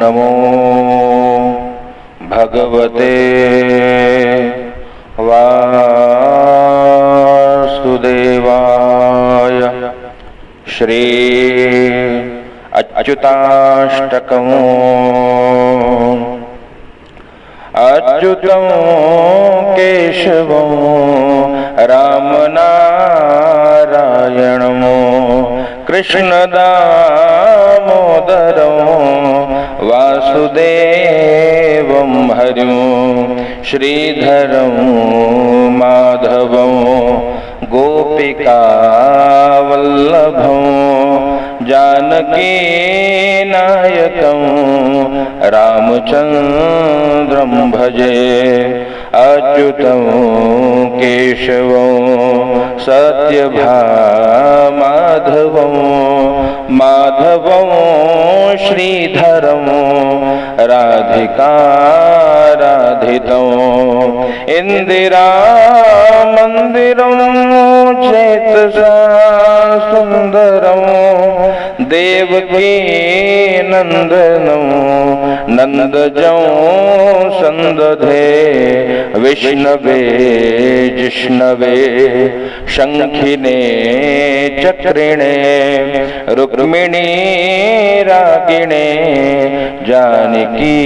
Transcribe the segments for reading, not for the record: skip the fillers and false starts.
नमो भगवते वासुदेवाय। श्री अच्युताष्टकम्। अच्युतं केशवं रामनारायणं कृष्णदामोदरं वासुदेवं हरिं श्रीधरं माधवं गोपिकावल्लभं जानकीनायकं रामचन्द्रं भजे। अच्युतं केशवं सत्यभामाधवं माधवं श्रीधरं राधिकाराधितं इन्दिरामन्दिरं चेतसा सुन्दरं देवकी नन्दनं नन्दजं सन्दधे विष्णवे जिष्णवे शङ्खिने चक्रिणे रुक्मिणी रागिणे जानकी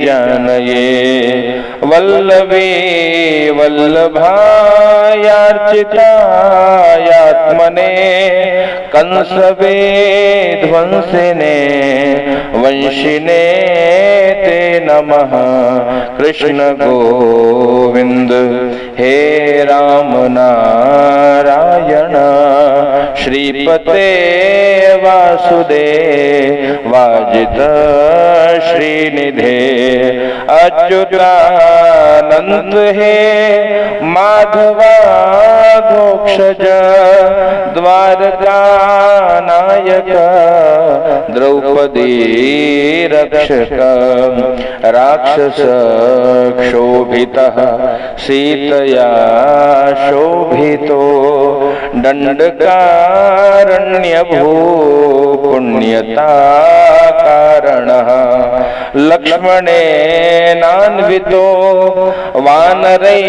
जानये वल्लभी वल्लभायार्चितायात्मने कंसवे ध्वंसिने वंशिने ते नमः। कृष्ण गोविंद हे राम नारायण श्रीपते वासुदेवाजित श्रीनिधे। अच्युतानंद हे माधवा घोक्षज द्वारका नायक द्रौपदी रक्षक राक्षस क्षोभितः सीतया शोभितो दंडकारण्यभू पुण्यता कारणः लक्ष्मणेनान्वितो वानरै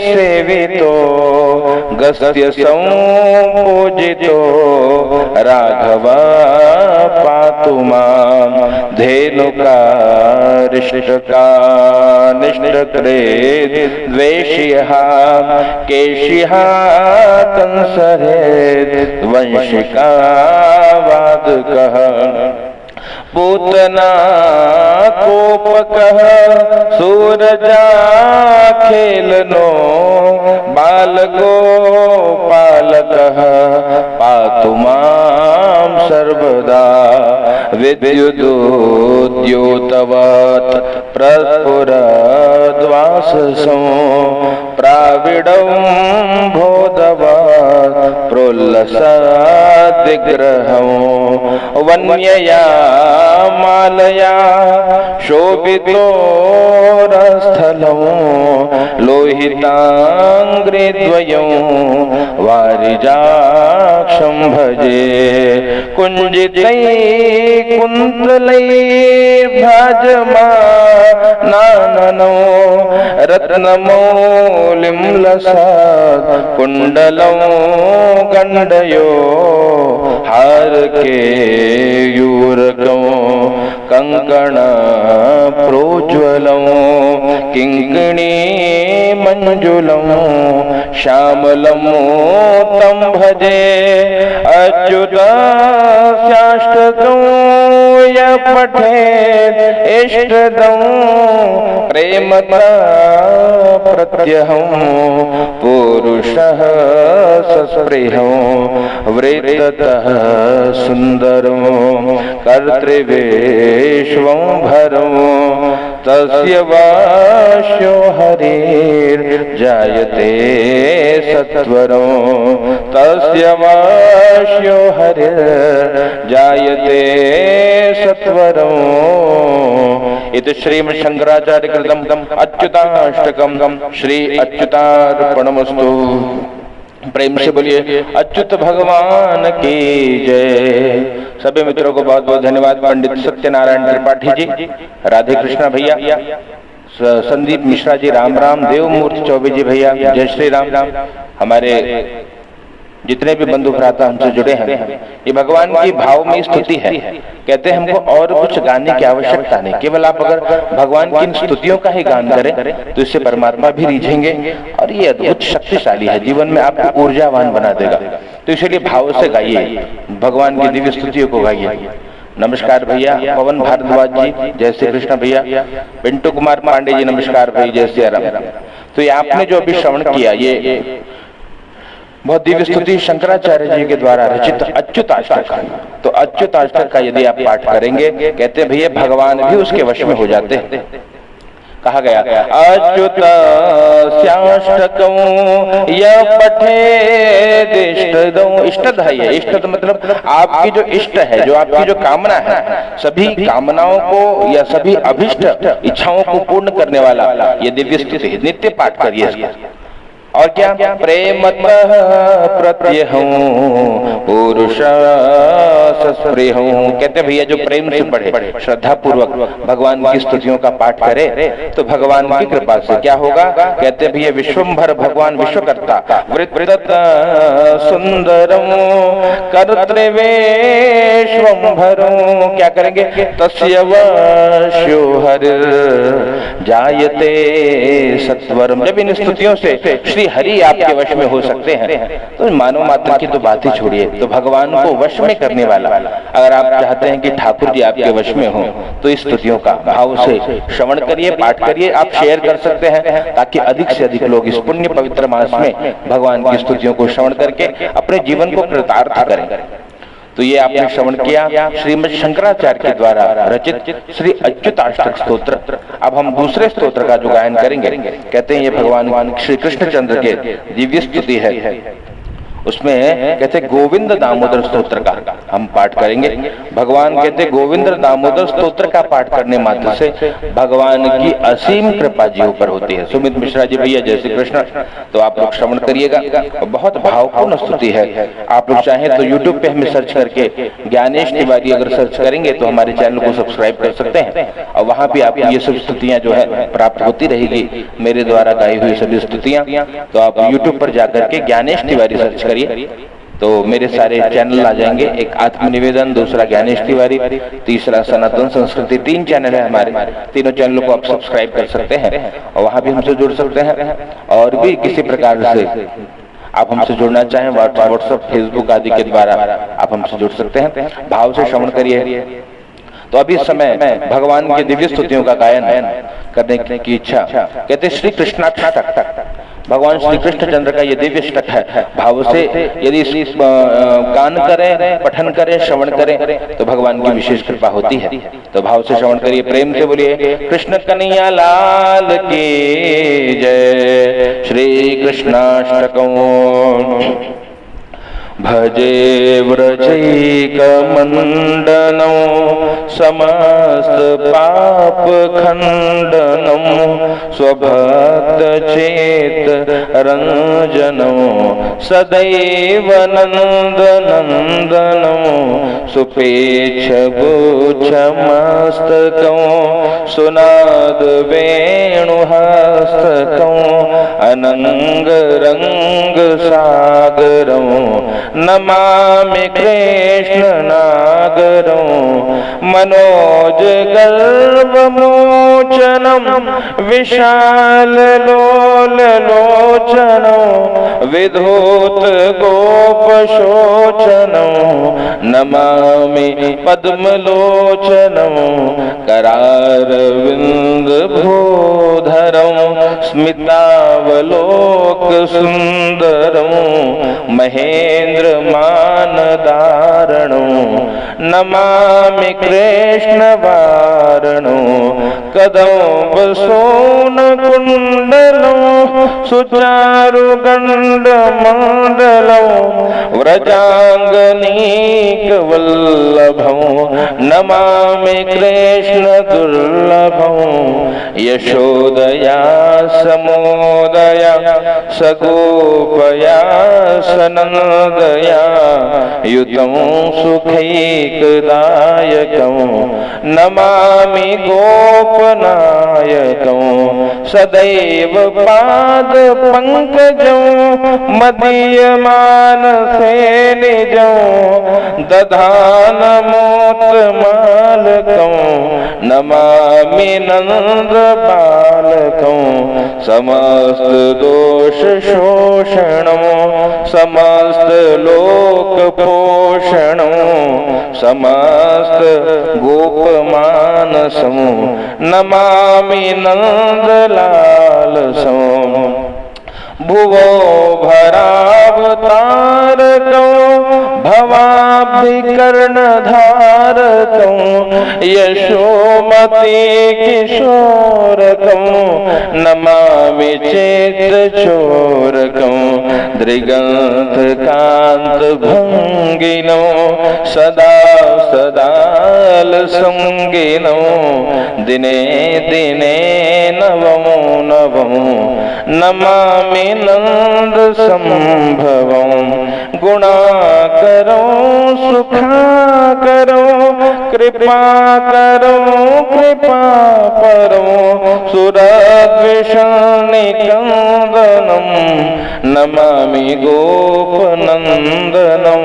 सेवितो गस्त्य संपूजितो राघव पातु मां धेनुकारिष्टकानिष्टक्रे द्वेष्यः केशिः कंसहेत् वंशिकावादकः पूतना कोपकः सूरजा खेलनो बालको पालकः पातु मां सर्वदा विद्युदुद्योतवत् प्रस्फुरद्वाससं प्राविडं बोधवत् प्रोल्लसद्विग्रहं वन्यया मालया शोभितोरस्थलं लोहिताङ्ग्रिद्वयं वारिजाक्षं भजे। कुञ्जितैकुन्तलैर्भ्राजमानाननो रत्नमौलिं लसत् कुण्डलं गण्डयो हारकेयूरकं कंकण प्रोज्वलं किङ्किणी मञ्जुलं श्यामलं तं भजे। अच्युतस्याष्टकं यः पठेत् इष्टदं प्रेमतः प्रत्यहं पुरुषः सस्पृहं वृत्ततः सुन्दरं कर्तृविश्वं भरं तस्य वास्यो हरिर्जायते सत्वरं तस्य वास्यो हरिर्जायते सत्वरं। इति श्रीमद् शंकराचार्य कृतं अच्युताष्टकं श्री अच्युतार्पणमस्तु। प्रेम से बोलिए अच्युत भगवान की जय। सभी मित्रों को बहुत बहुत धन्यवाद। पंडित सत्यनारायण त्रिपाठी जी, राधे कृष्णा भैया, संदीप मिश्रा जी, राम राम, देवमूर्ति चौबे जी भैया, जय श्री राम। हमारे जितने भी बंधु भ्राता हमसे जुड़े हैं, ये भगवान की भाव में स्तुति है। कहते हैं हमको और कुछ गाने की आवश्यकता नहीं, केवल आप अगर भगवान की इन स्तुतियों का ही गान करें तो इससे परमात्मा भी रिझेंगे और ये अद्भुत शक्तिशाली है, जीवन में आपको ऊर्जावान बना देगा। तो इसलिए भाव से गाइए, भगवान की दिव्य स्तुतियों को गाइए। नमस्कार भैया पवन भारद्वाज जी, जय श्री कृष्ण भैया। पिंटू कुमार पांडे जी नमस्कार भाई, जय श्री राम। तो ये आपने जो अभी श्रवण किया ये बहुत दिव्य स्तुति शंकराचार्य जी के द्वारा रचित अच्युताष्टक। तो अच्युताष्टक का यदि आप पाठ करेंगे, कहते हैं भैया भगवान भी उसके वश में हो जाते हैं। कहा गया अच्युत स्याष्टकं य पठेदिष्टदं। इष्टद है, इष्टद मतलब आपकी जो इष्ट है, जो आपकी जो कामना है, सभी कामनाओं को या सभी अभिष्ट इच्छाओं को पूर्ण करने वाला ये दिव्य स्तुति नित्य पाठ करिए इसका। और क्या प्रेमतः प्रत्यहं पुरुषासस्पृहं। कहते भैया जो प्रेम से पढ़े, श्रद्धा पूर्वक भगवान की स्तुतियों का पाठ करे तो भगवान की कृपा से क्या होगा। कहते भैया विश्वंभर भगवान विश्वकर्ता वृत्त सुंदरं कर्तृवेश्वंभरं। क्या करेंगे तस्य वश्यो हरिर् जायते सत्वरम। जब इन स्तुतियों से श्री हरि आपके वश में हो सकते हैं तो मानव मात्र की तो बात ही छोड़िए, तो भगवान को वश में करने वाला अगर आप चाहते हैं कि ठाकुर जी आपके वश में हो तो इस स्तुतियों का भाव से श्रवण करिए, पाठ करिए। आप शेयर कर सकते हैं ताकि अधिक से अधिक लोग इस पुण्य पवित्र मास में भगवान की स्तुतियों को श्रवण करके अपने जीवन को कृतार्थ करें। तो ये आपने श्रवण किया श्रीमद शंकराचार्य के द्वारा रचित श्री अच्युताष्टक स्तोत्र। अब हम दूसरे स्तोत्र का जो गायन करेंगे, कहते हैं ये भगवान श्री कृष्णचंद्र के दिव्य स्तुति है। उसमें कहते गोविंद दामोदर स्तोत्र का हम पाठ करेंगे। भगवान कहते गोविंद दामोदर स्तोत्र का पाठ करने मात्र से भगवान की असीम कृपा जी ऊपर होती है। सुमित मिश्रा जी भैया, जय श्री कृष्ण। तो आप लोग श्रवण करिएगा, बहुत भावपूर्ण स्तुति है। आप लोग चाहें तो यूट्यूब पे हमें सर्च करके ज्ञानेश तिवारी अगर सर्च करेंगे तो हमारे चैनल को सब्सक्राइब कर सकते हैं और वहां भी आपको ये सब स्तुतियां जो है प्राप्त होती रहेगी, मेरे द्वारा गाई हुई सभी स्तुतियां। तो आप यूट्यूब पर जाकर के ज्ञानेश तिवारी सर्च तो मेरे सारे चैनल आ जाएंगे। एक आत्मनिवेदन, दूसरा ज्ञानेश तिवारी, तीसरा सनातन संस्कृति। 3 चैनल है हमारे, तीनों चैनलों को आप सब्सक्राइब कर सकते हैं और वहां भी हमसे जुड़ सकते हैं। और भी किसी प्रकार से आप हमसे जुड़ना चाहें व्हाट्सएप, फेसबुक आदि के द्वारा आप हमसे जुड़ सकते हैं। भाव से श्रवण करिए। तो अभी समय भगवान की दिव्य स्तुतियों का गायन करने की इच्छा। कहते श्री कृष्णाष्टक, भगवान श्री कृष्णचंद्र का ये दिव्य अष्टक है। भाव से यदि गान करें, पठन करें, श्रवण करें तो भगवान की विशेष कृपा होती है। तो भाव से श्रवण करिए, प्रेम से बोलिए कृष्ण कन्हैया लाल की जय। श्री कृष्णाष्टकम्। भजे व्रजैकमण्डनं समस्त पाप खण्डनं स्वभक्तचेत रञ्जनं सदैव नन्दनन्दनं सुपेच्छ गुच्छमस्तकं सुनाद वेणुहस्तकं अनंग रंग सागरं नमामि कृष्ण नागरं मनोज गर्वमोचनं विशाल लोल लोचनं विधूत गोपशोचनं नमामि पद्मलोचनं करारविंद भूधरं स्मितावलोक सुंदरं महेन्द्र मानदारणं नमामि कृष्ण वारणं कदम्ब सोन कुंडलं सुचारु गंड मंडलम व्रजांगनीक वल्लभम नमामि कृष्ण दुर्लभम यशोदया समोदया सगोपया सनंदया युतं सुखैकदायकं नमामि गोपनायकं सदैव पाद पंकजं मदीयमानसे निजं दधानमोत्तमालकं नमामि नंद बालकं समस्त दोष शोषणं समस्त लोक पोषणं समस्त गोपमानसं नमामि नंदलालसं भुवो भरावतारकं भवाब्धिकर्णधारकं यशोमती किशोरकं नमामि चेतचोरकं दृगन्धकान्तभङ्गिनं सदा सदालसङ्गिनं दिने दिने नवमो नवमो नमामि नंद संभवं गुणाकरो सुखाकरो कृपा करो कृपा परो सुरद्विषनिकन्दनं नमामि गोपनन्दनं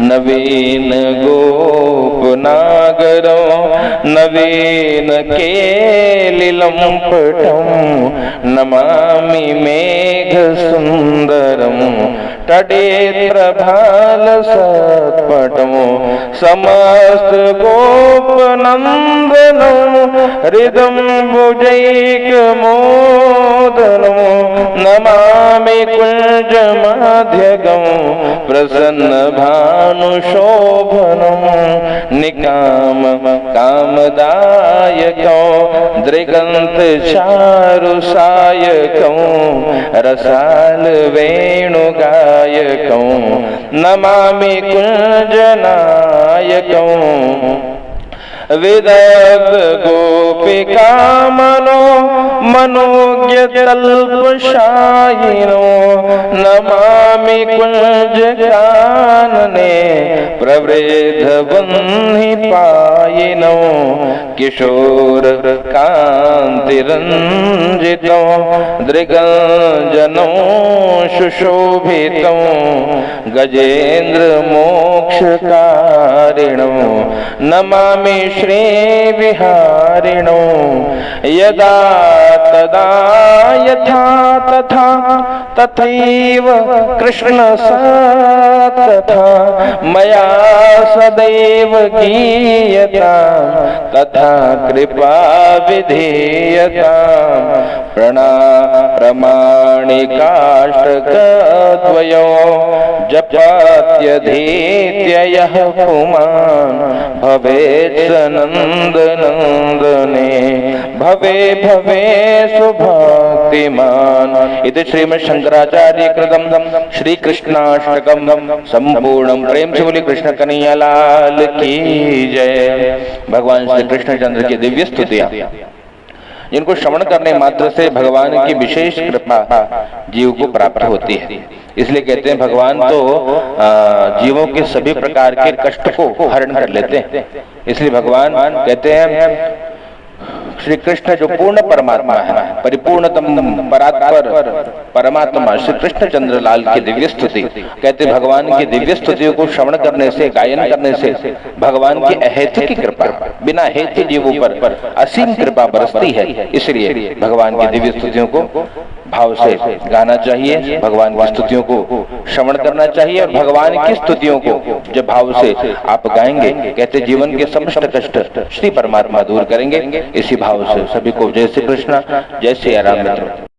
नवीन गोपनागरो नवीन केलिलं पटं नमामि मेघ सुंदरम तडेत्रभाल सत्पटमो समस्त गोपनंदनो हृदं भुजैकमोदनो नमामि कुञ्जमाध्यगं प्रसन्न भानुशोभनं निकाम कामदायकं दृगन्तचारुसायकं रसाल वेणुगायकं नमामि कुञ्जनायकं विदग्ध गोपिका मनो मनोज्ञतल्पशायिनो नमामि कुञ्जकानने प्रवृद्धवह्निपायिनो किशोर कान्तिरञ्जितो दृगञ्जनो सुशोभितो गजेन्द्र मोक्षकारिणो नमामि श्री विहारिणो यदा तदा यथा तथा तथैव कृष्ण तथा मया सदैव गीयता तथा कृपा विधीयता प्रमाणिकाष्टकद्वयो जपात्यधीत्य यः पुमान् भवेत् नन्दनन्दने भवे भवे सुभक्तिमान्। इति श्रीमद् शंकराचार्य कृतं श्री कृष्णाष्टकं संपूर्णं। प्रेम से बोली कृष्ण कन्हैया लाल की जय। भगवान श्री कृष्णचंद्र की दिव्य स्तुतियां जिनको श्रवण करने मात्र से भगवान की विशेष कृपा जीव को प्राप्त होती है। इसलिए कहते हैं भगवान तो जीवों के सभी प्रकार के कष्ट को हरण कर लेते हैं। इसलिए भगवान कहते हैं श्री कृष्ण जो पूर्ण परमात्मा है, परिपूर्णतम परात्पर परमात्मा श्री कृष्णचंद्र लाल की दिव्य स्तुति। कहते भगवान की दिव्य स्तुतियों को श्रवण करने से, गायन करने से भगवान की अहेतु की कृपा, बिना हेतु जीवों पर असीम कृपा बरसती है। इसलिए भगवान की दिव्य स्तुतियों को भाव से गाना चाहिए, भगवान की स्तुतियों को श्रवण करना चाहिए। और भगवान की स्तुतियों को जब भाव से आप गाएंगे, कहते जीवन के समस्त कष्ट श्री परमात्मा दूर करेंगे। इसी भाव से सभी को जय श्री कृष्ण, जय श्री राम मित्र।